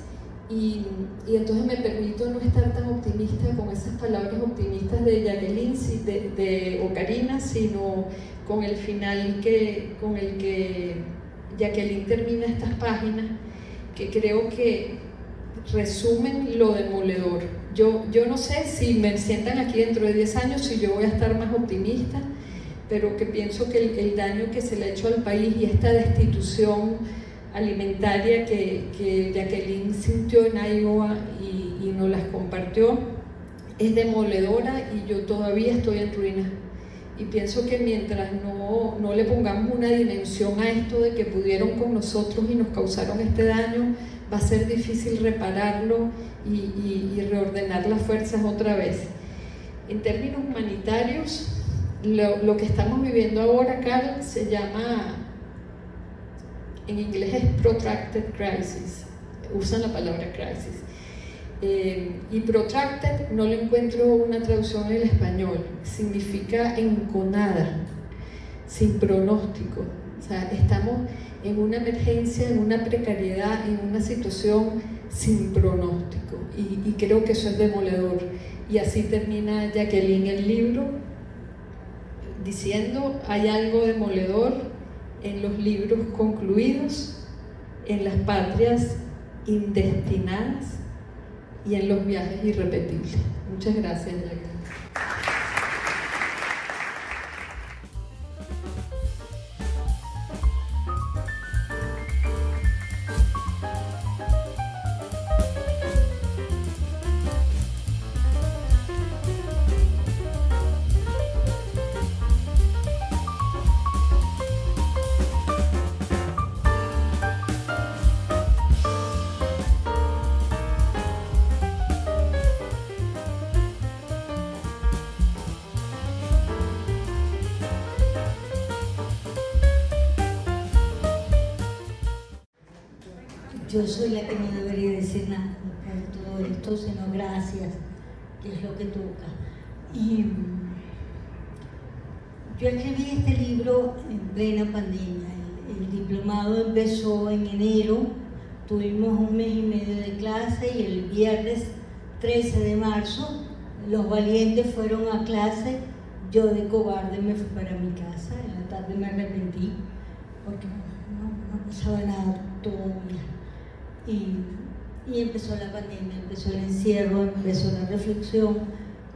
Y entonces me permito no estar tan optimista con esas palabras optimistas de Jacqueline, de Ocarina, sino con el final con el que Jacqueline termina estas páginas, que creo que resumen lo demoledor. Yo no sé si me sientan aquí dentro de 10 años, si yo voy a estar más optimista, pero que pienso que el daño que se le ha hecho al país y esta destitución alimentaria que Jacqueline sintió en Iowa y nos las compartió es demoledora, y yo todavía estoy en ruinas. Y pienso que mientras no le pongamos una dimensión a esto de que pudieron con nosotros y nos causaron este daño, va a ser difícil repararlo y reordenar las fuerzas otra vez. En términos humanitarios, lo que estamos viviendo ahora, Carl, se llama, en inglés es protracted crisis, usan la palabra crisis. Y protracted no le encuentro una traducción en el español, significa enconada, sin pronóstico. O sea, estamos en una emergencia, en una precariedad, en una situación sin pronóstico, y creo que eso es demoledor. Y así termina Jacqueline el libro diciendo: hay algo demoledor en los libros concluidos, en las patrias indestinadas y en los viajes irrepetibles. Muchas gracias, Jacqueline. Yo soy la que no debería decir nada por todo esto, sino gracias, que es lo que toca. Y yo escribí este libro en plena pandemia. El diplomado empezó en enero, tuvimos un mes y medio de clase, y el viernes 13 de marzo los valientes fueron a clase. Yo, de cobarde, me fui para mi casa. En la tarde me arrepentí porque no pasaba nada, todo bien. Y empezó la pandemia, empezó el encierro, empezó la reflexión,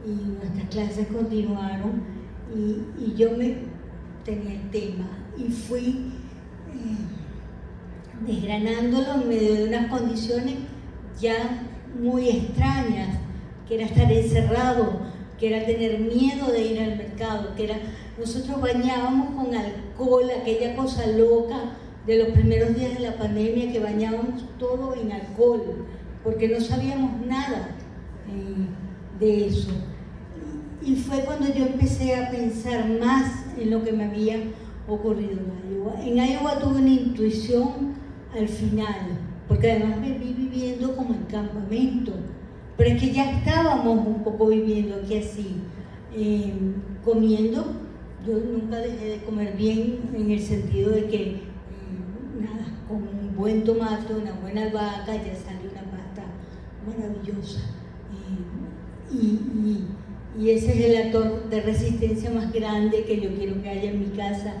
y nuestras clases continuaron, y yo tenía el tema y fui desgranándolo en medio de unas condiciones ya muy extrañas, que era estar encerrado, que era tener miedo de ir al mercado, que era, nosotros bañábamos con alcohol, aquella cosa loca de los primeros días de la pandemia, que bañábamos todo en alcohol, porque no sabíamos nada de eso. Y fue cuando yo empecé a pensar más en lo que me había ocurrido en Iowa. En Iowa tuve una intuición al final, porque además me vi viviendo como en campamento, pero es que ya estábamos un poco viviendo aquí así, comiendo. Yo nunca dejé de comer bien, en el sentido de que con un buen tomate, una buena albahaca, ya sale una pasta maravillosa. Y ese es el actor de resistencia más grande que yo quiero que haya en mi casa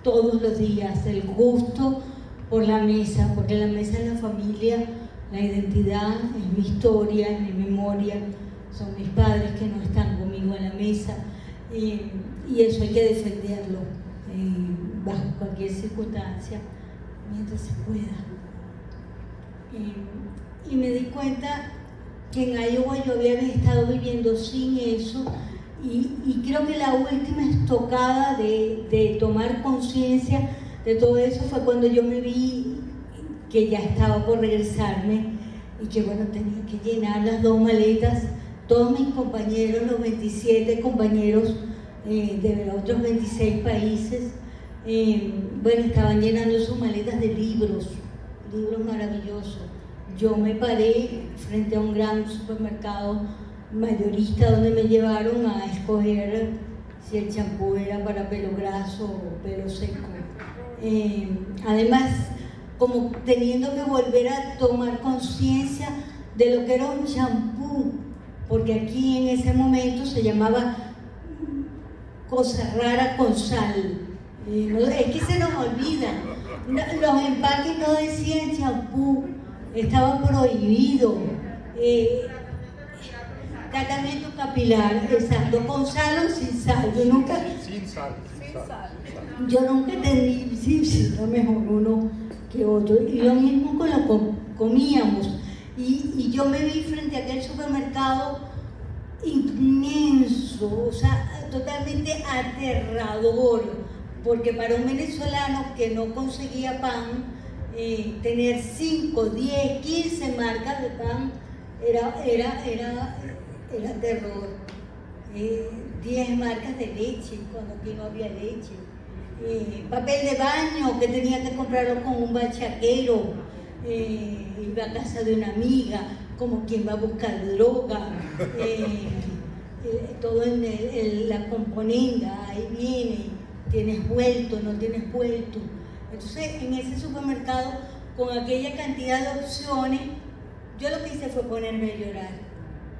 todos los días, el gusto por la mesa, porque la mesa es la familia, la identidad, es mi historia, es mi memoria, son mis padres que no están conmigo en la mesa, y eso hay que defenderlo bajo cualquier circunstancia, mientras se pueda. Y me di cuenta que en Iowa yo había estado viviendo sin eso, y creo que la última estocada de tomar conciencia de todo eso fue cuando yo me vi que ya estaba por regresarme, y que bueno, tenía que llenar las 2 maletas. Todos mis compañeros, los 27 compañeros de los otros 26 países, bueno, estaban llenando sus maletas de libros maravillosos. Yo me paré frente a un gran supermercado mayorista donde me llevaron a escoger si el champú era para pelo graso o pelo seco. Además, como teniendo que volver a tomar conciencia de lo que era un champú, porque aquí en ese momento se llamaba cosa rara con sal. Es que se nos olvida. Los empaques no decían champú, estaba prohibido. Tratamiento capilar, exacto, con sal o sin sal. Sin sal. Yo nunca entendí, sí, era mejor uno que otro. Y lo mismo con lo que comíamos. Y yo me vi frente a aquel supermercado inmenso, o sea, totalmente aterrador, porque para un venezolano que no conseguía pan, tener 5, 10, 15 marcas de pan era terror. 10 marcas de leche, cuando aquí no había leche. Papel de baño, que tenía que comprarlo con un bachaquero. Iba a casa de una amiga, como quien va a buscar droga. Todo en la componenda, ahí viene, tienes vuelto, no tienes vuelto. Entonces, en ese supermercado, con aquella cantidad de opciones, yo lo que hice fue ponerme a llorar.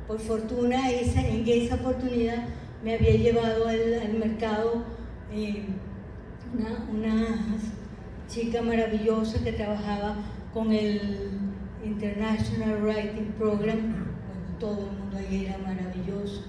Por fortuna, en esa oportunidad me había llevado al mercado una chica maravillosa que trabajaba con el International Writing Program. Bueno, todo el mundo ahí era maravilloso.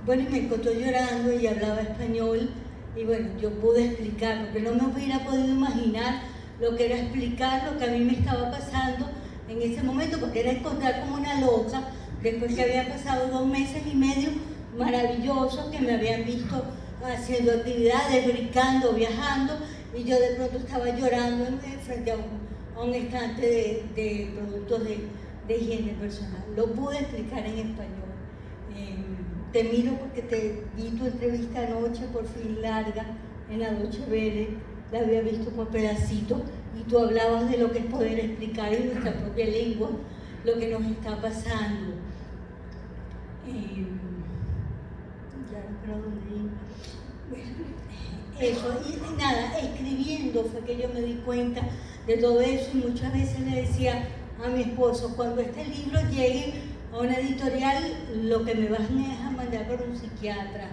Bueno, y me encontró llorando y hablaba español, y bueno, yo pude explicar, porque no me hubiera podido imaginar lo que era explicar lo que a mí me estaba pasando en ese momento, porque era encontrar como una loca, después que había pasado 2 meses y medio maravillosos, que me habían visto haciendo actividades, brincando, viajando, y yo de pronto estaba llorando frente a un estante de productos de higiene personal. Lo pude explicar en español. Te miro porque te vi tu entrevista anoche, por fin larga, en la Deutsche Welle, la había visto por pedacitos, y tú hablabas de lo que es poder explicar en nuestra propia lengua lo que nos está pasando. Ya no sé dónde ir. Bueno, eso, y nada, escribiendo fue que yo me di cuenta de todo eso, y muchas veces le decía a mi esposo, cuando este libro llegue a una editorial, lo que me van es a mandar por un psiquiatra,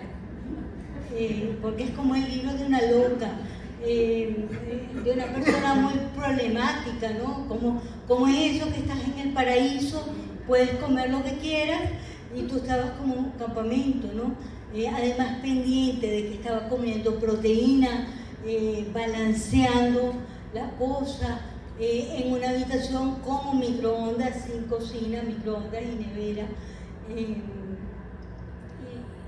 porque es como el libro de una loca, de una persona muy problemática, ¿no? Como es eso que estás en el paraíso, puedes comer lo que quieras, y tú estabas como en un campamento, ¿no? Además pendiente de que estaba comiendo proteína, balanceando la cosa, en una habitación con microondas, sin cocina, microondas y nevera.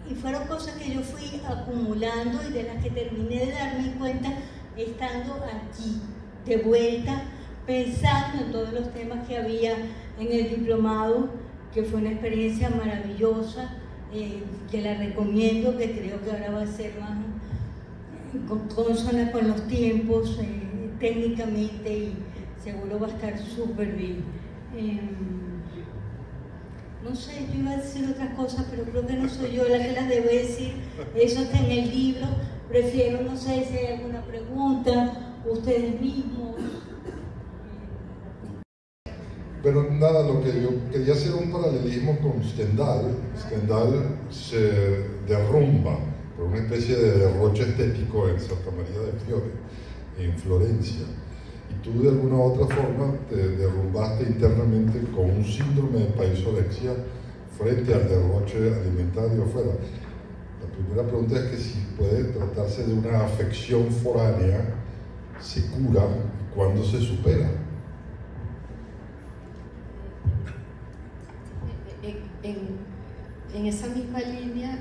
Y fueron cosas que yo fui acumulando y de las que terminé de darme cuenta estando aquí, de vuelta, pensando en todos los temas que había en el diplomado, que fue una experiencia maravillosa, que la recomiendo, que creo que ahora va a ser más consona con los tiempos, técnicamente, y seguro va a estar súper bien. No sé, yo iba a decir otras cosas, pero creo que no soy yo la que las debo decir. Eso está en el libro. Prefiero, no sé si hay alguna pregunta, ustedes mismos. Pero nada, lo que yo quería hacer un paralelismo con Stendhal. Stendhal se derrumba por una especie de derroche estético en Santa María del Fiore, en Florencia. Y tú de alguna u otra forma te derrumbaste internamente con un síndrome de paisolexia frente al derroche alimentario afuera. La primera pregunta es que si puede tratarse de una afección foránea, ¿se cura y cuándo se supera? En esa misma línea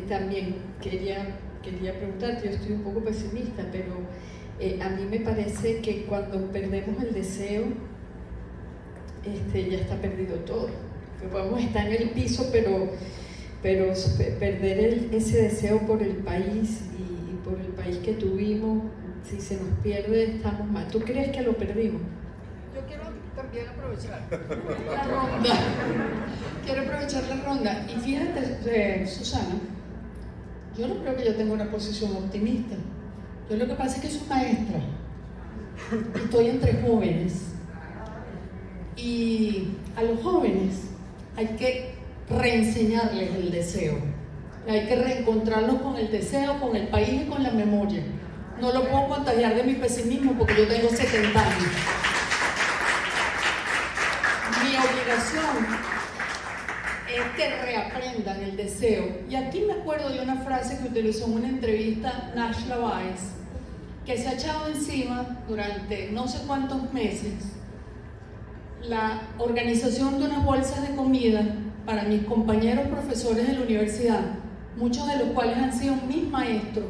también quería preguntarte, yo estoy un poco pesimista, pero a mí me parece que cuando perdemos el deseo, ya está perdido todo. Que podemos estar en el piso, pero perder ese deseo por el país y por el país que tuvimos, si se nos pierde, estamos mal. ¿Tú crees que lo perdimos? Yo quiero también aprovechar la ronda. Quiero aprovechar la ronda. Y fíjate, Susana, Yo no creo que yo tenga una posición optimista. Yo lo que pasa es que soy maestra. Estoy entre jóvenes. Y a los jóvenes hay que reenseñarles el deseo. Hay que reencontrarlos con el deseo, con el país y con la memoria. No lo puedo contagiar de mi pesimismo porque yo tengo 70 años. Mi obligación es que reaprendan el deseo. Y aquí me acuerdo de una frase que utilizó en una entrevista Nashla Weiss, que se ha echado encima durante no sé cuántos meses la organización de unas bolsas de comida para mis compañeros profesores de la universidad, muchos de los cuales han sido mis maestros,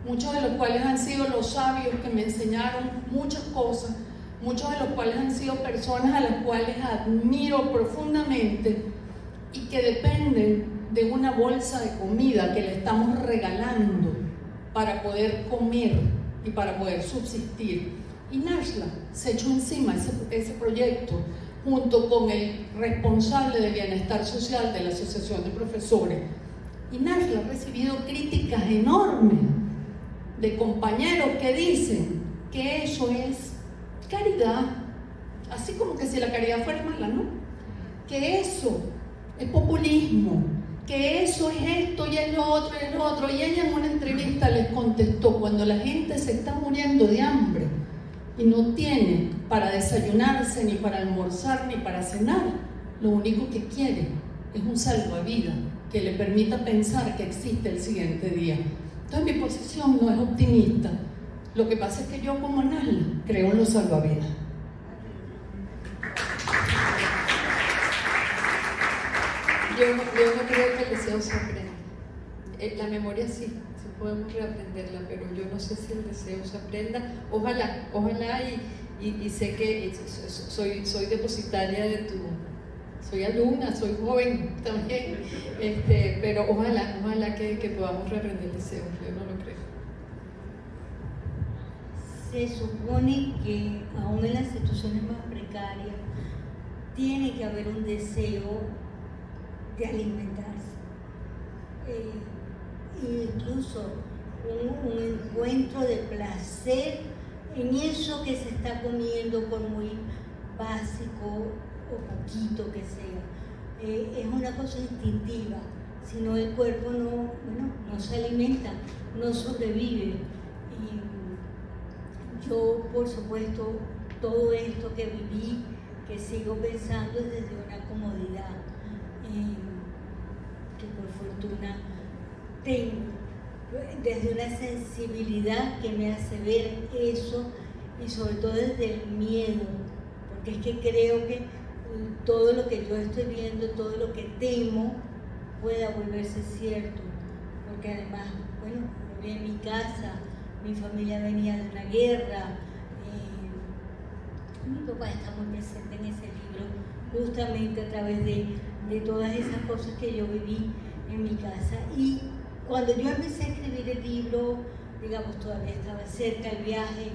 muchos de los cuales han sido los sabios que me enseñaron muchas cosas, muchos de los cuales han sido personas a las cuales admiro profundamente y que dependen de una bolsa de comida que le estamos regalando para poder comer y para poder subsistir. Y Nashla se echó encima ese proyecto junto con el responsable de bienestar social de la Asociación de Profesores. Y Nashla ha recibido críticas enormes de compañeros que dicen que eso es caridad, así como que si la caridad fuera mala, ¿no? Que eso es populismo, que eso es esto y es lo otro y es lo otro. Y ella en una entrevista les contestó: cuando la gente se está muriendo de hambre y no tiene para desayunarse, ni para almorzar, ni para cenar, lo único que quiere es un salvavidas que le permita pensar que existe el siguiente día. Entonces mi posición no es optimista. Lo que pasa es que yo, como Nashla, creo en los salvavidas. Yo no creo que el deseo se aprenda. La memoria sí podemos reaprenderla, pero yo no sé si el deseo se aprenda. Ojalá, y sé que soy depositaria de tu... Soy alumna, soy joven también, pero ojalá que podamos reaprender el deseo. Yo no lo creo. Se supone que aún en las situaciones más precarias tiene que haber un deseo de alimentarse, incluso un encuentro de placer en eso que se está comiendo, por muy básico o poquito que sea. Es una cosa instintiva, si no el cuerpo no se alimenta, no sobrevive. Y yo, por supuesto, todo esto que viví, que sigo pensando, es desde una comodidad que por fortuna tengo, desde una sensibilidad que me hace ver eso, y sobre todo desde el miedo, porque es que creo que todo lo que yo estoy viendo, todo lo que temo, pueda volverse cierto, porque además, lo vi en mi casa, mi familia venía de una guerra, mi papá está muy presente en ese libro, justamente a través de todas esas cosas que yo viví en mi casa. Y cuando yo empecé a escribir el libro, digamos, todavía estaba cerca el viaje,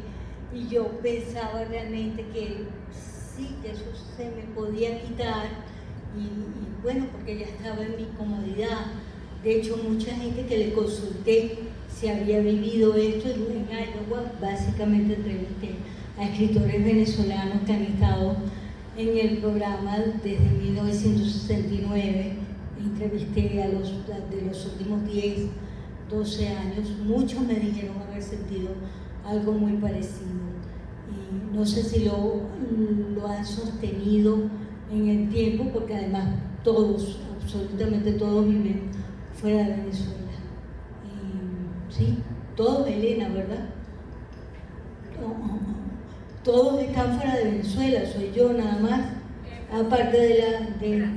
y yo pensaba realmente que sí, que eso se me podía quitar, y bueno, porque ya estaba en mi comodidad. De hecho, mucha gente que le consulté si había vivido esto en Iowa, básicamente entrevisté a escritores venezolanos que han estado en el programa desde 1969, entrevisté a los de los últimos 10, 12 años, muchos me dijeron haber sentido algo muy parecido. Y no sé si lo han sostenido en el tiempo, porque además todos, absolutamente todos, viven fuera de Venezuela. Sí, todos, Elena, ¿verdad? Todos están fuera de Venezuela, soy yo nada más, aparte de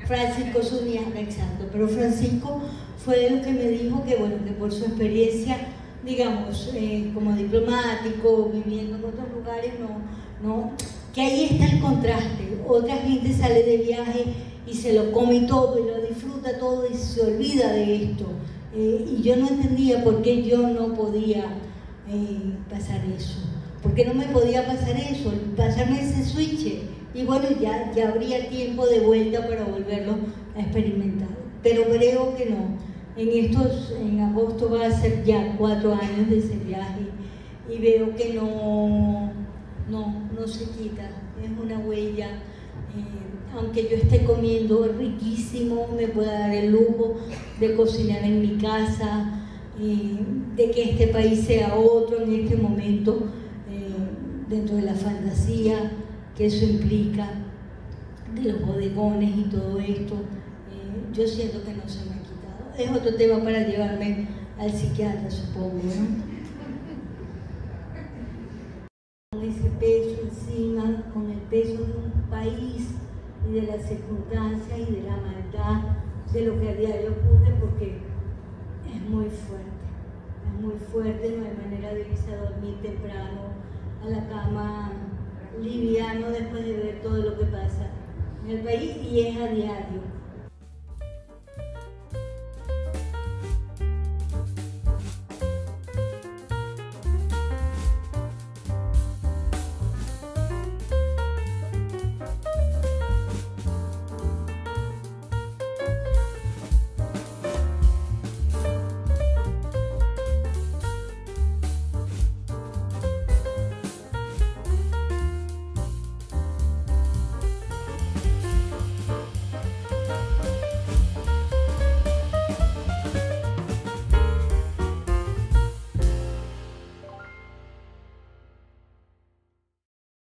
Francisco Zuniaga, exacto. Pero Francisco fue de los que me dijo que, bueno, que por su experiencia, digamos, como diplomático, viviendo en otros lugares, que ahí está el contraste. Otra gente sale de viaje y se lo come todo y lo disfruta todo y se olvida de esto. Y yo no entendía por qué yo no podía pasar eso. ¿Por qué no me podía pasar eso? Pasarme ese switch. Y bueno, ya habría tiempo de vuelta para volverlo a experimentar. Pero creo que no, En agosto va a ser ya 4 años de ese viaje y veo que no se quita, es una huella. Aunque yo esté comiendo riquísimo, me pueda dar el lujo de cocinar en mi casa, de que este país sea otro en este momento, dentro de la fantasía que eso implica, de los bodegones y todo esto, yo siento que no se me ha quitado. Es otro tema para llevarme al psiquiatra, supongo, ¿no? Con ese peso encima, con el peso de un país y de las circunstancias y de la maldad de lo que a diario ocurre, porque es muy fuerte, no hay manera de irse a dormir temprano a la cama liviano después de ver todo lo que pasa en el país, y es a diario.